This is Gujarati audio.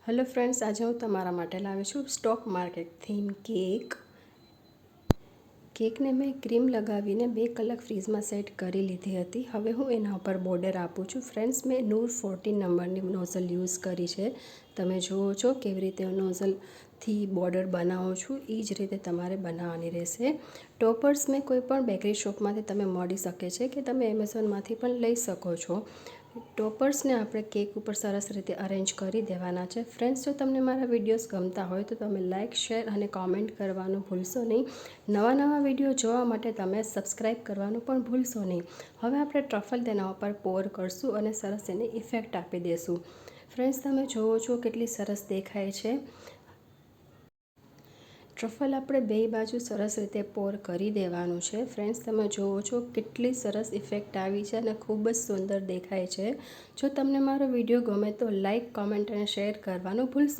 હેલો ફ્રેન્ડ્સ, આજે હું તમારા માટે લાવી છું સ્ટોક માર્કેટ થીમ કેકને મેં ક્રીમ લગાવીને 2 કલાક ફ્રીઝમાં સેટ કરી લીધી હતી. હવે હું એના ઉપર બોર્ડર આપું છું. ફ્રેન્ડ્સ, મેં નૂર 14 નંબરની નોઝલ યુઝ કરી છે. તમે જુઓ છો કેવી રીતે નોઝલથી બોર્ડર બનાવો છું, એ જ રીતે તમારે બનાવવાની રહેશે. ટોપર્સ મેં કોઈ પણ બેકરી શોપમાંથી તમે મળી શકે છે કે તમે એમેઝોનમાંથી પણ લઈ શકો છો. ટોપર્સને આપણે કેક ઉપર સરસ રીતે અરેન્જ કરી દેવાના છે. ફ્રેન્ડ્સ, જો તમને મારા વિડીયોઝ ગમતા હોય તો તમે લાઇક, શેર અને કોમેન્ટ કરવાનું ભૂલશો નહીં. નવા વિડીયો જોવા માટે તમે સબસ્ક્રાઈબ કરવાનું પણ ભૂલશો નહીં. હવે આપણે ટ્રફલ તેના ઉપર પોર કરશું અને સરસ એને ઇફેક્ટ આપી દઈશું. ફ્રેન્ડ્સ, તમે જુઓ છો કેટલી સરસ દેખાય છે. ટ્રફલ આપણે 2 બાજુ સરસ રીતે પોર કરી દેવાનું છે. ફ્રેન્ડ્સ, તમે જુઓ છો કેટલી સરસ ઇફેક્ટ આવી છે અને ખૂબ જ સુંદર દેખાય છે. જો તમને મારો વિડીયો ગમે તો લાઇક, કોમેન્ટ અને શેર કરવાનું ભૂલશો